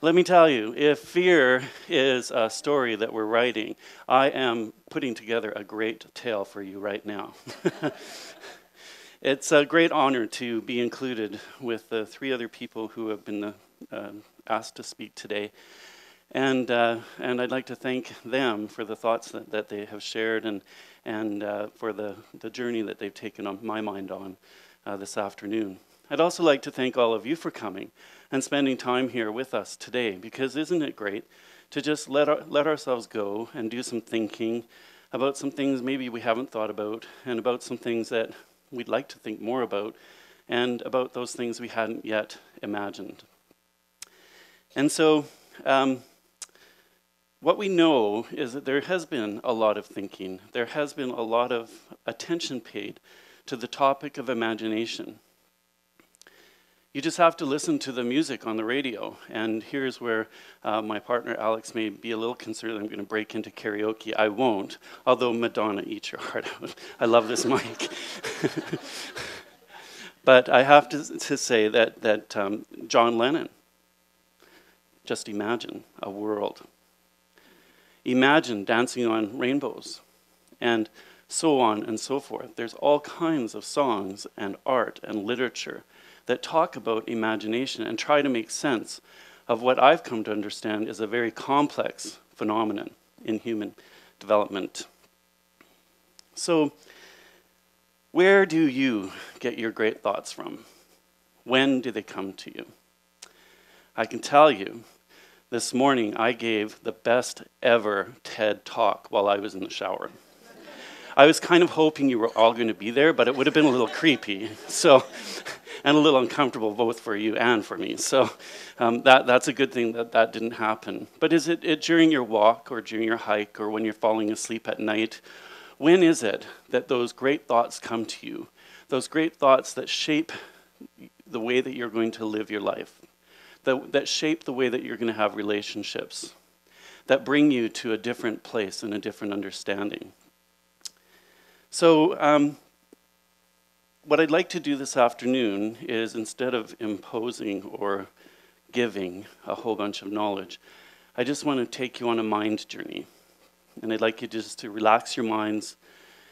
Let me tell you, if fear is a story that we're writing, I am putting together a great tale for you right now. It's a great honor to be included with the three other people who have been asked to speak today. And I'd like to thank them for the thoughts that they have shared and for the journey that they've taken on my mind on this afternoon. I'd also like to thank all of you for coming and spending time here with us today, because isn't it great to just let ourselves go and do some thinking about some things maybe we haven't thought about, and about some things that we'd like to think more about, and about those things we hadn't yet imagined. And so what we know is that there has been a lot of thinking. There has been a lot of attention paid to the topic of imagination. You just have to listen to the music on the radio, and here's where my partner Alex may be a little concerned I'm going to break into karaoke. I won't, although Madonna, eat your heart out. I love this mic. But I have to say that John Lennon, just imagine a world. Imagine dancing on rainbows, and so on and so forth. There's all kinds of songs and art and literature that talk about imagination and try to make sense of what I've come to understand is a very complex phenomenon in human development. So, where do you get your great thoughts from? When do they come to you? I can tell you, this morning I gave the best ever TED talk while I was in the shower. I was kind of hoping you were all going to be there, but it would have been a little creepy, and a little uncomfortable both for you and for me. So that's a good thing that didn't happen. But is it during your walk or during your hike or when you're falling asleep at night? When is it that those great thoughts come to you? Those great thoughts that shape the way that you're going to live your life, that shape the way that you're going to have relationships, that bring you to a different place and a different understanding. So what I'd like to do this afternoon is, instead of imposing or giving a whole bunch of knowledge, I just want to take you on a mind journey. And I'd like you just to relax your minds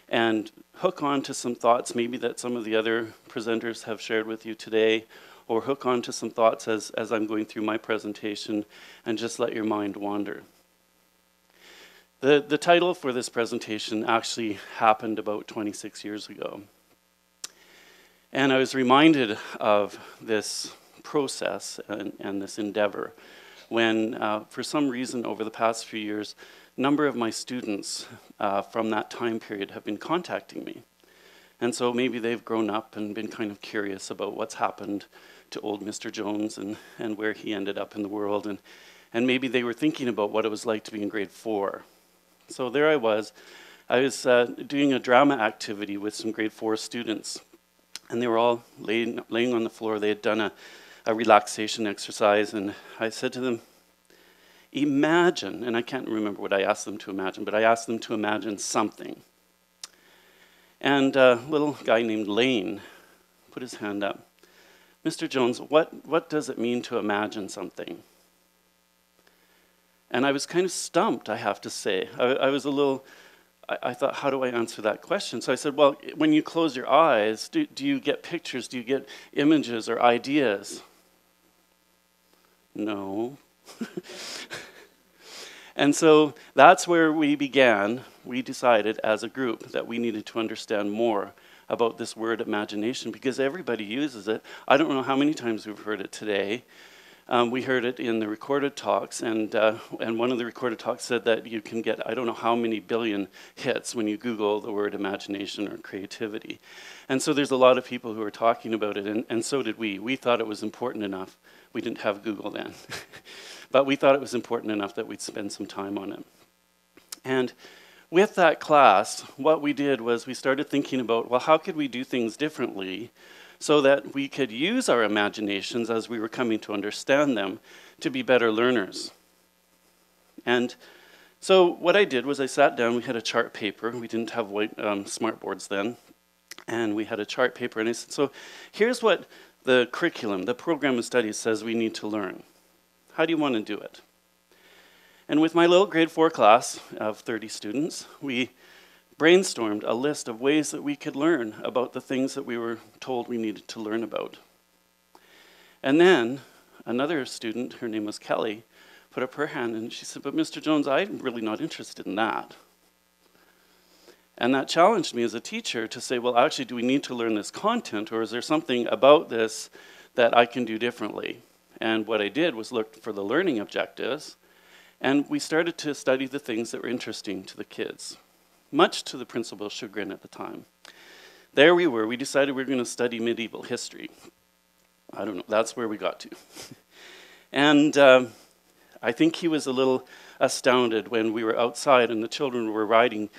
and hook on to some thoughts maybe that some of the other presenters have shared with you today, or hook on to some thoughts as I'm going through my presentation, and just let your mind wander. The title for this presentation actually happened about 26 years ago. And I was reminded of this process and this endeavor when, for some reason over the past few years, a number of my students from that time period have been contacting me. And so maybe they've grown up and been kind of curious about what's happened to old Mr. Jones and where he ended up in the world. And maybe they were thinking about what it was like to be in grade 4. So there I was doing a drama activity with some grade 4 students. And they were all laying on the floor. They had done a relaxation exercise. And I said to them, imagine, and I can't remember what I asked them to imagine, but I asked them to imagine something. And a little guy named Lane put his hand up. Mr. Jones, what does it mean to imagine something? And I was kind of stumped, I have to say. I was a little, I thought, how do I answer that question? So I said, well, when you close your eyes, do you get pictures? Do you get images or ideas? No. And so that's where we began. We decided as a group that we needed to understand more about this word imagination, because everybody uses it. I don't know how many times we've heard it today. We heard it in the recorded talks, and one of the recorded talks said that you can get, I don't know how many billion hits when you Google the word imagination or creativity. And so there's a lot of people who are talking about it, and so did we. We thought it was important enough. We didn't have Google then. But we thought it was important enough that we'd spend some time on it. And with that class, what we did was we started thinking about, well, how could we do things differently so that we could use our imaginations as we were coming to understand them to be better learners. And so what I did was I sat down, we had a chart paper, we didn't have white smart boards then, and we had a chart paper, and I said, so here's what the curriculum, the program of studies says we need to learn. How do you want to do it? And with my little grade 4 class of 30 students, we brainstormed a list of ways that we could learn about the things that we were told we needed to learn about. And then another student, her name was Kelly, put up her hand and she said, "But Mr. Jones, I'm really not interested in that." And that challenged me as a teacher to say, well, actually, do we need to learn this content, or is there something about this that I can do differently? And what I did was look for the learning objectives, and we started to study the things that were interesting to the kids, much to the principal's chagrin at the time. There we were, we decided we were going to study medieval history. I don't know, that's where we got to. And I think he was a little astounded when we were outside and the children were riding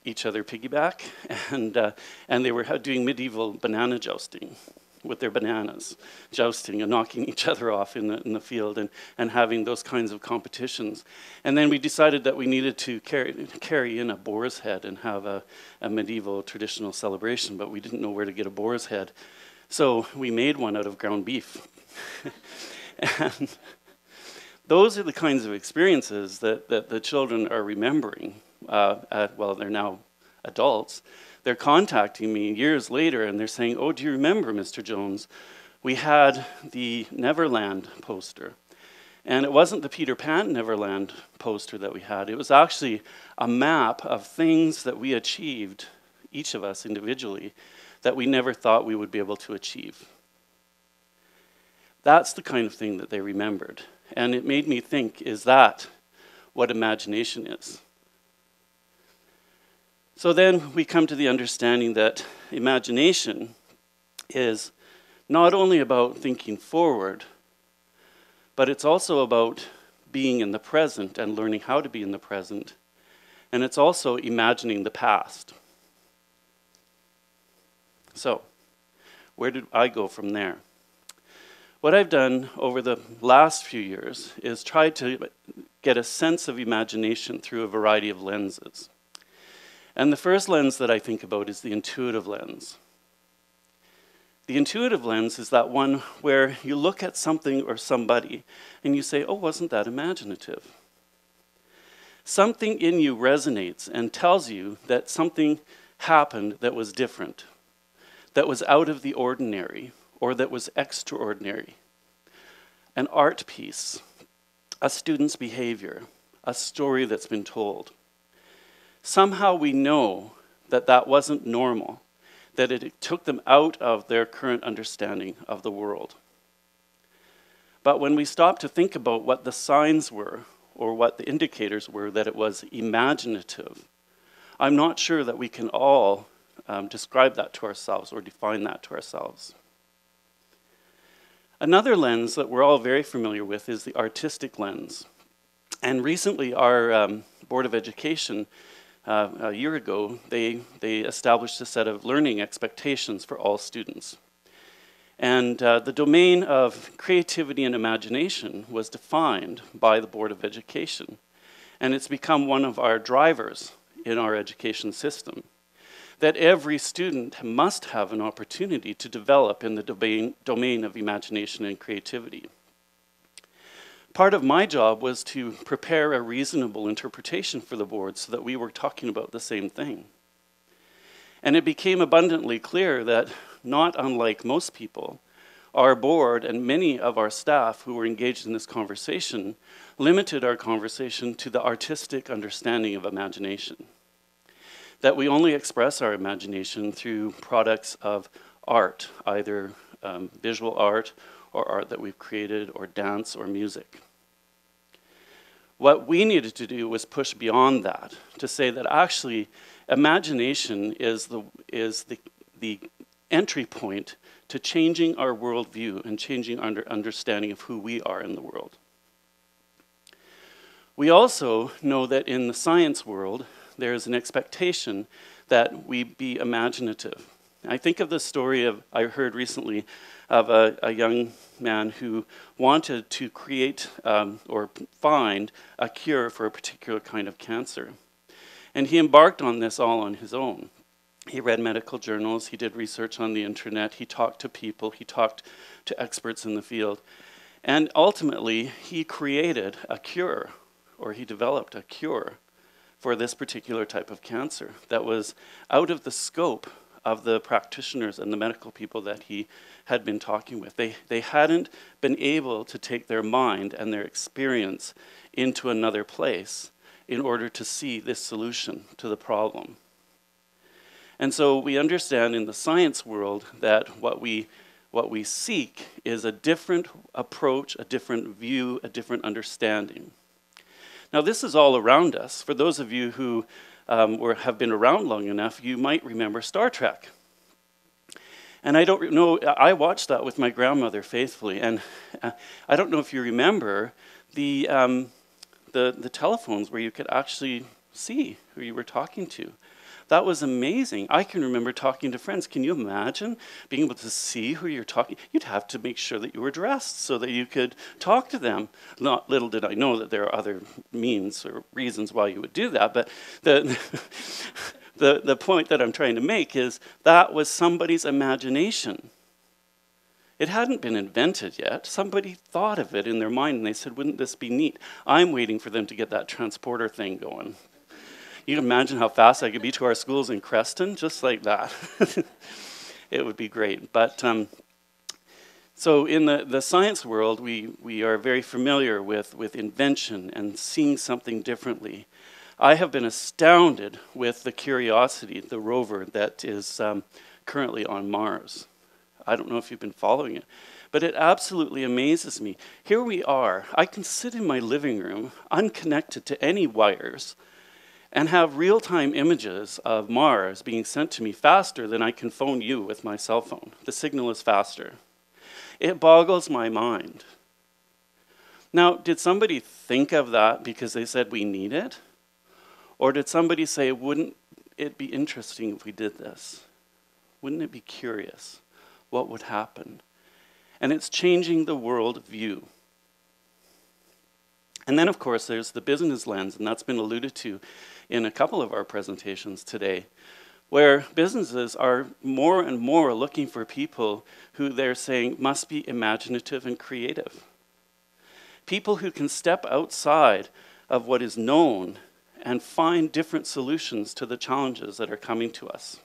each other piggyback, and they were doing medieval banana jousting with their bananas, jousting and knocking each other off in the field and having those kinds of competitions. And then we decided that we needed to carry in a boar's head and have a medieval traditional celebration, but we didn't know where to get a boar's head. So we made one out of ground beef. And those are the kinds of experiences that the children are remembering. Well, they're now adults. They're contacting me years later and they're saying, "Oh, do you remember, Mr. Jones? We had the Neverland poster." And it wasn't the Peter Pan Neverland poster that we had. It was actually a map of things that we achieved, each of us individually, that we never thought we would be able to achieve. That's the kind of thing that they remembered. And it made me think, is that what imagination is? So then we come to the understanding that imagination is not only about thinking forward, but it's also about being in the present and learning how to be in the present. And it's also imagining the past. So, where did I go from there? What I've done over the last few years is try to get a sense of imagination through a variety of lenses. And the first lens that I think about is the intuitive lens. The intuitive lens is that one where you look at something or somebody and you say, "Oh, wasn't that imaginative?" Something in you resonates and tells you that something happened that was different, that was out of the ordinary, or that was extraordinary. An art piece, a student's behavior, a story that's been told. Somehow we know that that wasn't normal, that it took them out of their current understanding of the world. But when we stop to think about what the signs were, or what the indicators were that it was imaginative, I'm not sure that we can all describe that to ourselves or define that to ourselves. Another lens that we're all very familiar with is the artistic lens. And recently our Board of Education, a year ago, they established a set of learning expectations for all students. And the domain of creativity and imagination was defined by the Board of Education. And it's become one of our drivers in our education system, that every student must have an opportunity to develop in the domain of imagination and creativity. Part of my job was to prepare a reasonable interpretation for the board so that we were talking about the same thing. And it became abundantly clear that, not unlike most people, our board and many of our staff who were engaged in this conversation limited our conversation to the artistic understanding of imagination. That we only express our imagination through products of art, either visual art or art that we've created, or dance or music. What we needed to do was push beyond that, to say that actually imagination is the entry point to changing our worldview and changing our understanding of who we are in the world. We also know that in the science world, there is an expectation that we be imaginative. I think of the story I heard recently of a young man who wanted to create or find a cure for a particular kind of cancer. And he embarked on this all on his own. He read medical journals, he did research on the internet, he talked to people, he talked to experts in the field. And ultimately, he created a cure, or he developed a cure for this particular type of cancer that was out of the scope of the practitioners and the medical people that he had been talking with. They hadn't been able to take their mind and their experience into another place in order to see this solution to the problem. And so we understand in the science world that what we seek is a different approach, a different view, a different understanding. Now this is all around us. For those of you who have been around long enough, you might remember Star Trek. And I don't know, I watched that with my grandmother faithfully, and I don't know if you remember the telephones where you could actually see who you were talking to. That was amazing. I can remember talking to friends. Can you imagine being able to see who you're talking? You'd have to make sure that you were dressed so that you could talk to them. Not little did I know that there are other means or reasons why you would do that, but the point that I'm trying to make is that was somebody's imagination. It hadn't been invented yet. Somebody thought of it in their mind and they said, wouldn't this be neat? I'm waiting for them to get that transporter thing going. You can imagine how fast I could be to our schools in Creston, just like that. It would be great. But so in the science world, we are very familiar with invention and seeing something differently. I have been astounded with the Curiosity, the rover that is currently on Mars. I don't know if you've been following it, but it absolutely amazes me. Here we are. I can sit in my living room, unconnected to any wires, and have real-time images of Mars being sent to me faster than I can phone you with my cell phone. The signal is faster. It boggles my mind. Now, did somebody think of that because they said we need it? Or did somebody say, wouldn't it be interesting if we did this? Wouldn't it be curious? What would happen? And it's changing the world view. And then, of course, there's the business lens, and that's been alluded to in a couple of our presentations today, where businesses are more and more looking for people who they're saying must be imaginative and creative. People who can step outside of what is known and find different solutions to the challenges that are coming to us.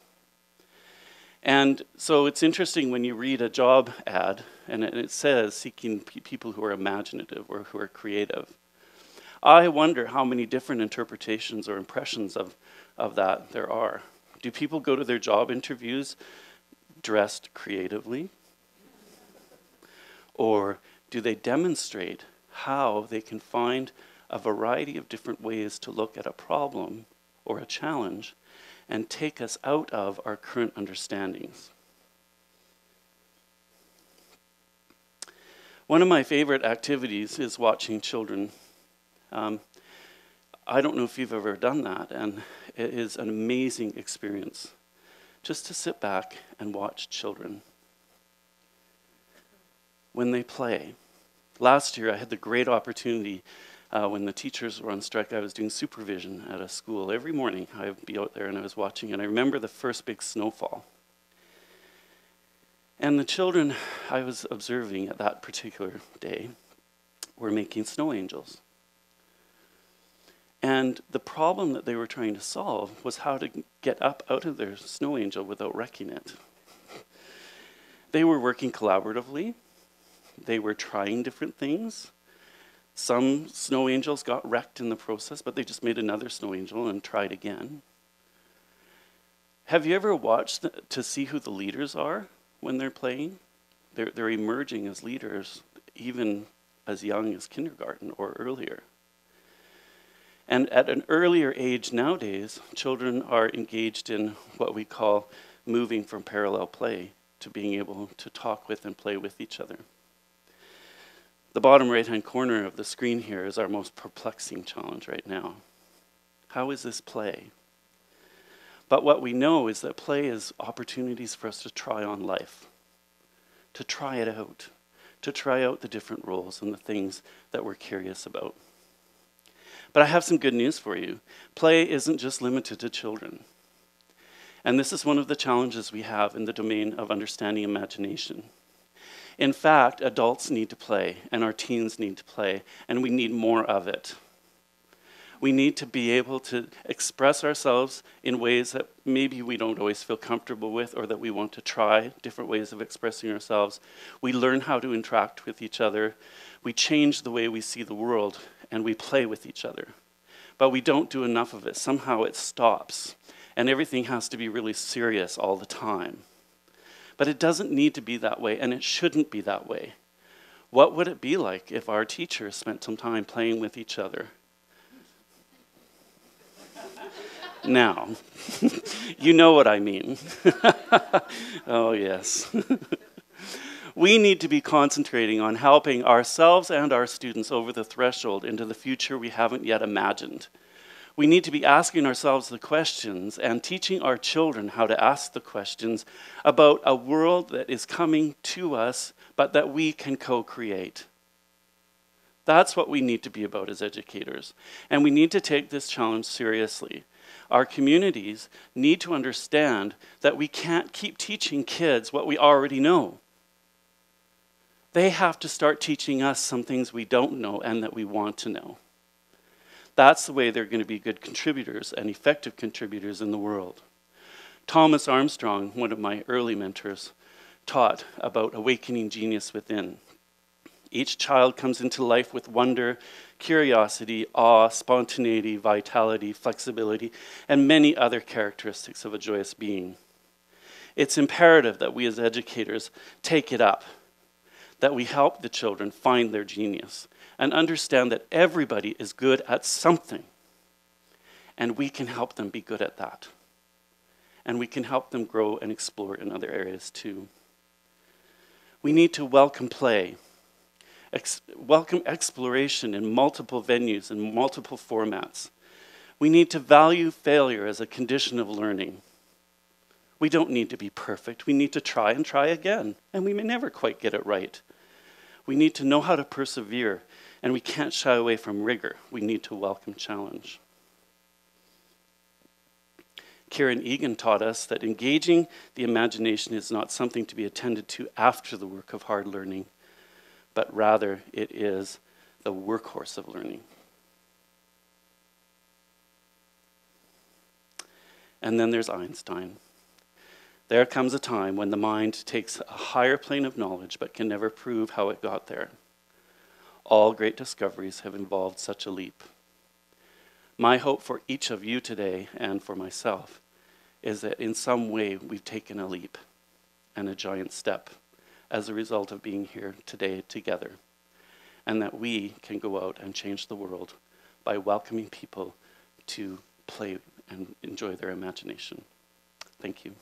And so it's interesting when you read a job ad, and it says seeking people who are imaginative or who are creative. I wonder how many different interpretations or impressions of that there are. Do people go to their job interviews dressed creatively? Or do they demonstrate how they can find a variety of different ways to look at a problem or a challenge and take us out of our current understandings? One of my favorite activities is watching children. I don't know if you've ever done that, and it is an amazing experience just to sit back and watch children when they play. Last year I had the great opportunity when the teachers were on strike. I was doing supervision at a school. Every morning I would be out there and I was watching, and I remember the first big snowfall. And the children I was observing at that particular day were making snow angels. And the problem that they were trying to solve was how to get up out of their snow angel without wrecking it. They were working collaboratively. They were trying different things. Some snow angels got wrecked in the process, but they just made another snow angel and tried again. Have you ever watched to see who the leaders are when they're playing? They're emerging as leaders even as young as kindergarten or earlier. And at an earlier age nowadays, children are engaged in what we call moving from parallel play to being able to talk with and play with each other. The bottom right-hand corner of the screen here is our most perplexing challenge right now. How is this play? But what we know is that play is opportunities for us to try on life, to try it out, to try out the different roles and the things that we're curious about. But I have some good news for you. Play isn't just limited to children. And this is one of the challenges we have in the domain of understanding imagination. In fact, adults need to play, and our teens need to play, and we need more of it. We need to be able to express ourselves in ways that maybe we don't always feel comfortable with, or that we want to try different ways of expressing ourselves. We learn how to interact with each other. We change the way we see the world, and we play with each other. But we don't do enough of it. Somehow it stops, and everything has to be really serious all the time. But it doesn't need to be that way, and it shouldn't be that way. What would it be like if our teachers spent some time playing with each other? Now, you know what I mean. Oh, yes. We need to be concentrating on helping ourselves and our students over the threshold into the future we haven't yet imagined. We need to be asking ourselves the questions and teaching our children how to ask the questions about a world that is coming to us, but that we can co-create. That's what we need to be about as educators. And we need to take this challenge seriously. Our communities need to understand that we can't keep teaching kids what we already know. They have to start teaching us some things we don't know and that we want to know. That's the way they're going to be good contributors and effective contributors in the world. Thomas Armstrong, one of my early mentors, taught about awakening genius within. Each child comes into life with wonder, curiosity, awe, spontaneity, vitality, flexibility, and many other characteristics of a joyous being. It's imperative that we as educators take it up, that we help the children find their genius, and understand that everybody is good at something, and we can help them be good at that. And we can help them grow and explore in other areas too. We need to welcome play. Welcome exploration in multiple venues and multiple formats. We need to value failure as a condition of learning. We don't need to be perfect. We need to try and try again, and we may never quite get it right. We need to know how to persevere, and we can't shy away from rigor. We need to welcome challenge. Kieran Egan taught us that engaging the imagination is not something to be attended to after the work of hard learning, but rather it is the workhorse of learning. And then there's Einstein. There comes a time when the mind takes a higher plane of knowledge but can never prove how it got there. All great discoveries have involved such a leap. My hope for each of you today, and for myself, is that in some way we've taken a leap and a giant step as a result of being here today together, and that we can go out and change the world by welcoming people to play and enjoy their imagination. Thank you.